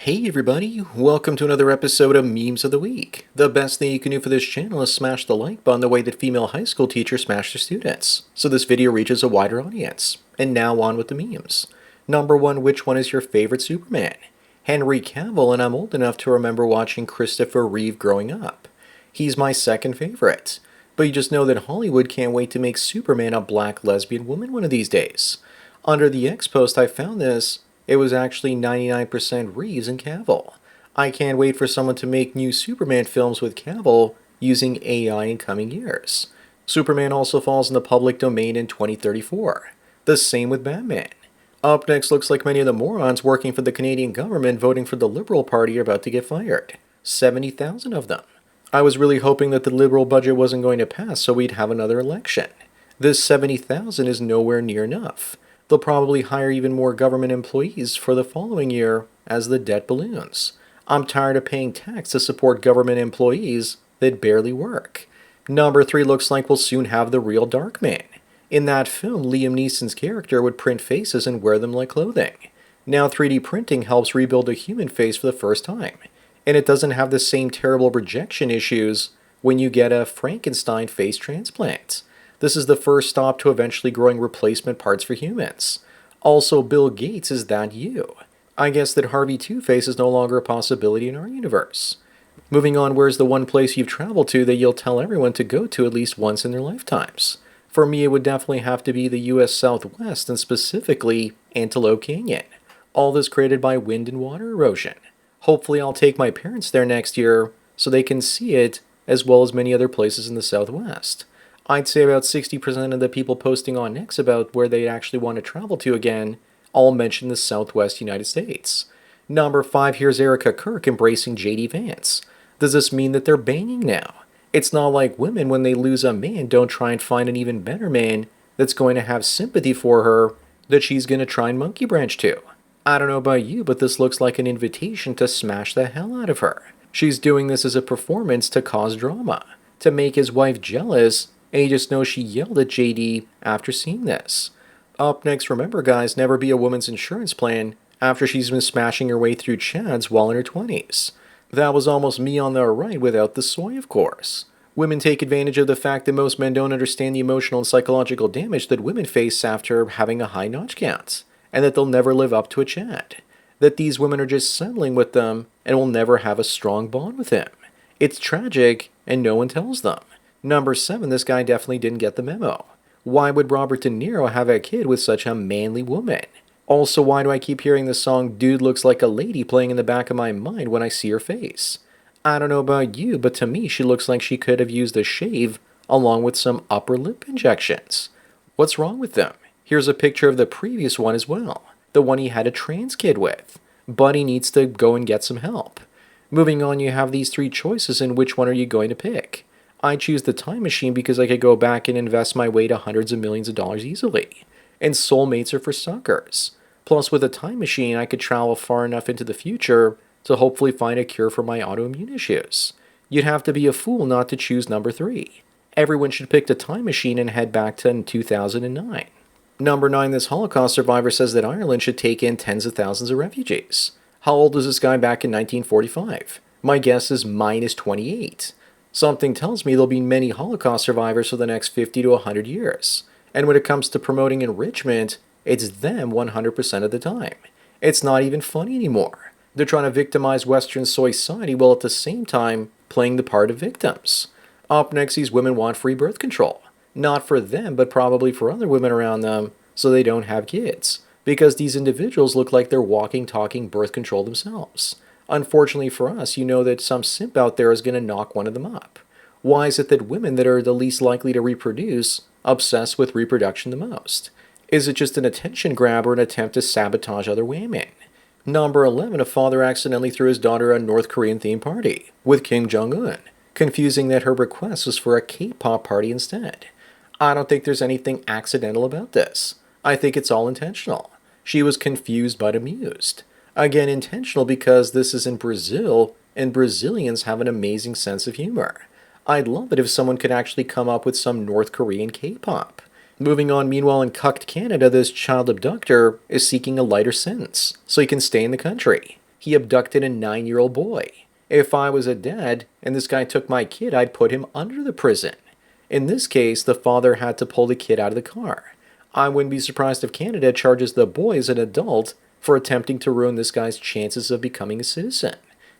Hey everybody, welcome to another episode of Memes of the Week. The best thing you can do for this channel is smash the like button the way that female high school teachers smash their students, so this video reaches a wider audience. And now on with the memes. Number 1, which one is your favorite Superman? Henry Cavill, and I'm old enough to remember watching Christopher Reeve growing up. He's my second favorite. But you just know that Hollywood can't wait to make Superman a black lesbian woman one of these days. Under the X post I found this. It was actually 99% Reeves and Cavill. I can't wait for someone to make new Superman films with Cavill using AI in coming years. Superman also falls in the public domain in 2034. The same with Batman. Up next, looks like many of the morons working for the Canadian government voting for the Liberal Party are about to get fired. 70,000 of them. I was really hoping that the Liberal budget wasn't going to pass so we'd have another election. This 70,000 is nowhere near enough. They'll probably hire even more government employees for the following year as the debt balloons. I'm tired of paying tax to support government employees that barely work. Number 3 looks like we'll soon have the real Darkman. In that film, Liam Neeson's character would print faces and wear them like clothing. Now 3D printing helps rebuild a human face for the first time. And it doesn't have the same terrible rejection issues when you get a Frankenstein face transplant. This is the first stop to eventually growing replacement parts for humans. Also, Bill Gates, is that you? I guess that Harvey Two-Face is no longer a possibility in our universe. Moving on, where's the one place you've traveled to that you'll tell everyone to go to at least once in their lifetimes? For me, it would definitely have to be the US Southwest, and specifically Antelope Canyon. All this created by wind and water erosion. Hopefully I'll take my parents there next year so they can see it, as well as many other places in the Southwest. I'd say about 60% of the people posting on X about where they actually want to travel to again all mention the Southwest United States. Number 5, here's Erica Kirk embracing JD Vance. Does this mean that they're banging now? It's not like women, when they lose a man, don't try and find an even better man that's going to have sympathy for her that she's going to try and monkey branch to. I don't know about you, but this looks like an invitation to smash the hell out of her. She's doing this as a performance to cause drama, to make his wife jealous. And you just know she yelled at JD after seeing this. Up next, remember guys, never be a woman's insurance plan after she's been smashing her way through Chads while in her 20s. That was almost me on the right without the soy, of course. Women take advantage of the fact that most men don't understand the emotional and psychological damage that women face after having a high notch count, and that they'll never live up to a Chad. That these women are just settling with them and will never have a strong bond with him. It's tragic, and no one tells them. Number 7, this guy definitely didn't get the memo. Why would Robert De Niro have a kid with such a manly woman? Also, why do I keep hearing the song Dude Looks Like a Lady playing in the back of my mind when I see her face? I don't know about you, but to me she looks like she could have used a shave along with some upper lip injections. What's wrong with them? Here's a picture of the previous one as well. The one he had a trans kid with. Buddy needs to go and get some help. Moving on, you have these 3 choices, and which one are you going to pick? I choose the time machine because I could go back and invest my way to hundreds of millions of dollars easily. And soulmates are for suckers. Plus, with a time machine, I could travel far enough into the future to hopefully find a cure for my autoimmune issues. You'd have to be a fool not to choose number 3. Everyone should pick the time machine and head back to 2009. Number 9, this Holocaust survivor says that Ireland should take in tens of thousands of refugees. How old was this guy back in 1945? My guess is minus 28. Something tells me there'll be many Holocaust survivors for the next 50 to 100 years. And when it comes to promoting enrichment, it's them 100% of the time. It's not even funny anymore. They're trying to victimize Western society while at the same time playing the part of victims. Up next, these women want free birth control. Not for them, but probably for other women around them, so they don't have kids. Because these individuals look like they're walking, talking birth control themselves. Unfortunately for us, you know that some simp out there is going to knock one of them up. Why is it that women that are the least likely to reproduce obsess with reproduction the most? Is it just an attention grab or an attempt to sabotage other women? Number 11, a father accidentally threw his daughter a North Korean themed party with Kim Jong-un, confusing that her request was for a K-pop party instead. I don't think there's anything accidental about this. I think it's all intentional. She was confused but amused. Again, intentional because this is in Brazil, and Brazilians have an amazing sense of humor. I'd love it if someone could actually come up with some North Korean K-pop. Moving on, meanwhile, in cucked Canada, this child abductor is seeking a lighter sentence so he can stay in the country. He abducted a 9-year-old boy. If I was a dad and this guy took my kid, I'd put him under the prison. In this case, the father had to pull the kid out of the car. I wouldn't be surprised if Canada charges the boy as an adult for attempting to ruin this guy's chances of becoming a citizen.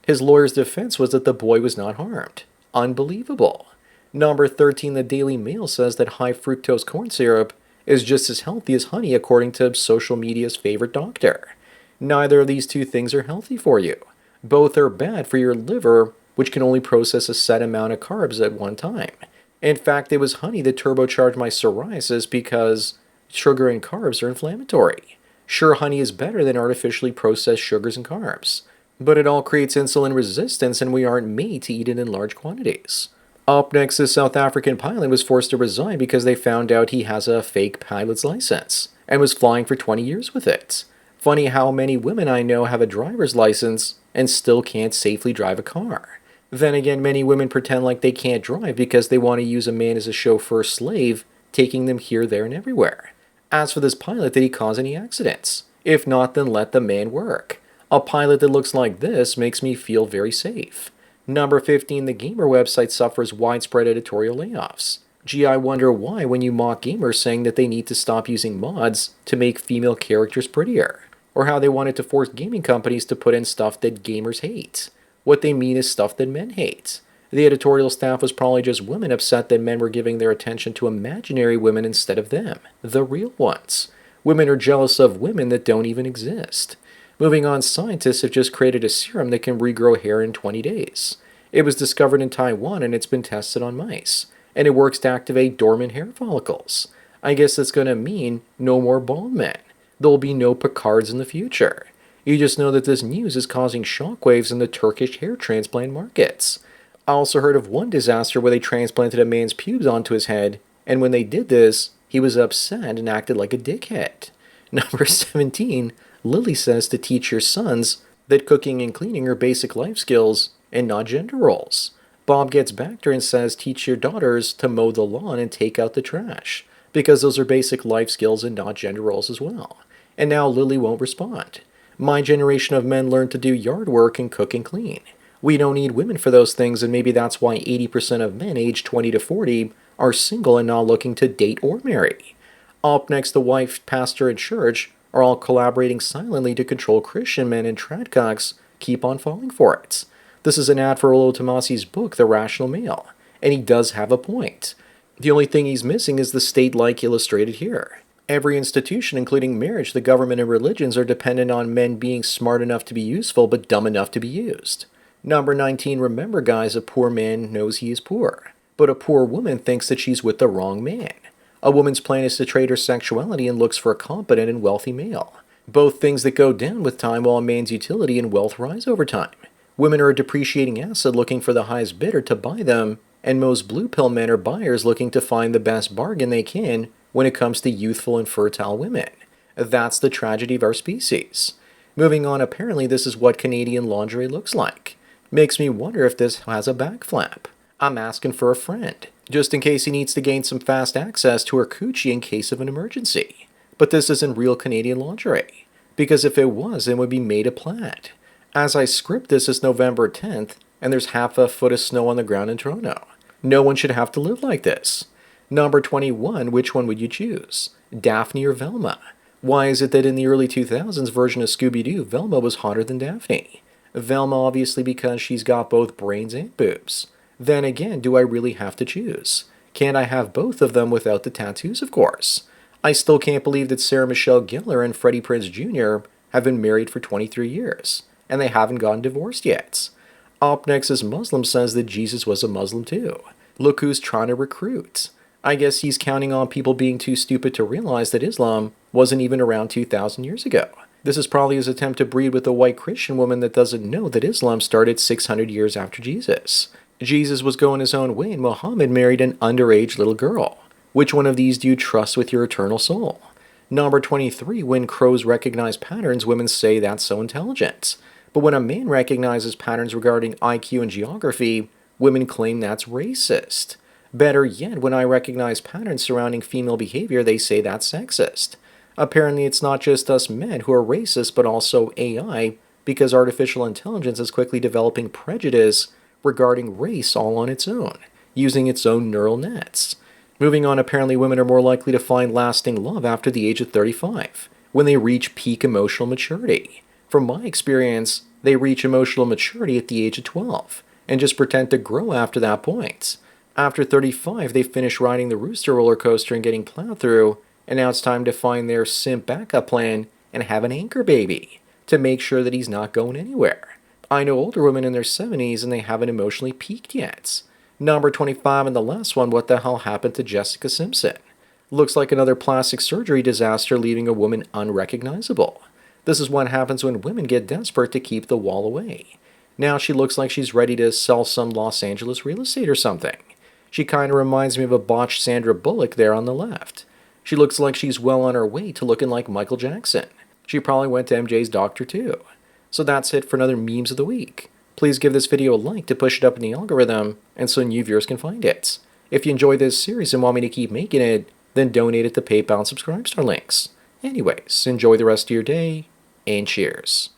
His lawyer's defense was that the boy was not harmed. Unbelievable. Number 13, the Daily Mail says that high fructose corn syrup is just as healthy as honey according to social media's favorite doctor. Neither of these two things are healthy for you. Both are bad for your liver, which can only process a set amount of carbs at one time. In fact, it was honey that turbocharged my psoriasis because sugar and carbs are inflammatory. Sure, honey is better than artificially processed sugars and carbs, but it all creates insulin resistance and we aren't made to eat it in large quantities. Up next, this South African pilot was forced to resign because they found out he has a fake pilot's license and was flying for 20 years with it. Funny how many women I know have a driver's license and still can't safely drive a car. Then again, many women pretend like they can't drive because they want to use a man as a chauffeur slave, taking them here, there, and everywhere. As for this pilot, did he cause any accidents? If not, then let the man work. A pilot that looks like this makes me feel very safe. Number 15, the gamer website suffers widespread editorial layoffs. Gee, I wonder why when you mock gamers saying that they need to stop using mods to make female characters prettier. Or how they wanted to force gaming companies to put in stuff that gamers hate. What they mean is stuff that men hate. The editorial staff was probably just women upset that men were giving their attention to imaginary women instead of them, the real ones. Women are jealous of women that don't even exist. Moving on, scientists have just created a serum that can regrow hair in 20 days. It was discovered in Taiwan and it's been tested on mice. And it works to activate dormant hair follicles. I guess that's going to mean no more bald men. There will be no Picards in the future. You just know that this news is causing shockwaves in the Turkish hair transplant markets. I also heard of one disaster where they transplanted a man's pubes onto his head, and when they did this, he was upset and acted like a dickhead. Number 17, Lily says to teach your sons that cooking and cleaning are basic life skills and not gender roles. Bob gets back to her and says teach your daughters to mow the lawn and take out the trash, because those are basic life skills and not gender roles as well. And now Lily won't respond. My generation of men learned to do yard work and cook and clean. We don't need women for those things, and maybe that's why 80% of men aged 20 to 40 are single and not looking to date or marry. Up next, the wife, pastor, and church are all collaborating silently to control Christian men, and tradcocks keep on falling for it. This is an ad for Rollo Tomasi's book, The Rational Male, and he does have a point. The only thing he's missing is the state-like illustrated here. Every institution, including marriage, the government, and religions, are dependent on men being smart enough to be useful but dumb enough to be used. Number 19, remember guys, a poor man knows he is poor, but a poor woman thinks that she's with the wrong man. A woman's plan is to trade her sexuality and looks for a competent and wealthy male. Both things that go down with time while a man's utility and wealth rise over time. Women are a depreciating asset looking for the highest bidder to buy them, and most blue pill men are buyers looking to find the best bargain they can when it comes to youthful and fertile women. That's the tragedy of our species. Moving on, apparently this is what Canadian lingerie looks like. Makes me wonder if this has a back flap. I'm asking for a friend, just in case he needs to gain some fast access to her coochie in case of an emergency. But this isn't real Canadian lingerie, because if it was, it would be made of plaid. As I script this, it's November 10th, and there's half a foot of snow on the ground in Toronto. No one should have to live like this. Number 21, which one would you choose? Daphne or Velma? Why is it that in the early 2000s version of Scooby-Doo, Velma was hotter than Daphne? Velma obviously because she's got both brains and boobs. Then again, do I really have to choose? Can't I have both of them without the tattoos, of course? I still can't believe that Sarah Michelle Gellar and Freddie Prinze Jr. have been married for 23 years, and they haven't gotten divorced yet. Up next is Muslim says that Jesus was a Muslim too. Look who's trying to recruit. I guess he's counting on people being too stupid to realize that Islam wasn't even around 2,000 years ago. This is probably his attempt to breed with a white Christian woman that doesn't know that Islam started 600 years after Jesus. Jesus was going his own way and Muhammad married an underage little girl. Which one of these do you trust with your eternal soul? Number 23, when crows recognize patterns, women say that's so intelligent. But when a man recognizes patterns regarding IQ and geography, women claim that's racist. Better yet, when I recognize patterns surrounding female behavior, they say that's sexist. Apparently, it's not just us men who are racist, but also AI, because artificial intelligence is quickly developing prejudice regarding race all on its own, using its own neural nets. Moving on, apparently women are more likely to find lasting love after the age of 35, when they reach peak emotional maturity. From my experience, they reach emotional maturity at the age of 12, and just pretend to grow after that point. After 35, they finish riding the rooster roller coaster and getting plowed through, and now it's time to find their simp backup plan and have an anchor baby to make sure that he's not going anywhere. I know older women in their 70s and they haven't emotionally peaked yet. Number 25 and the last one, what the hell happened to Jessica Simpson? Looks like another plastic surgery disaster leaving a woman unrecognizable. This is what happens when women get desperate to keep the wall away. Now she looks like she's ready to sell some Los Angeles real estate or something. She kind of reminds me of a botched Sandra Bullock there on the left. She looks like she's well on her way to looking like Michael Jackson. She probably went to MJ's doctor too. So that's it for another Memes of the Week. Please give this video a like to push it up in the algorithm and so new viewers can find it. If you enjoy this series and want me to keep making it, then donate it to PayPal and Subscribestar links. Anyways, enjoy the rest of your day, and cheers.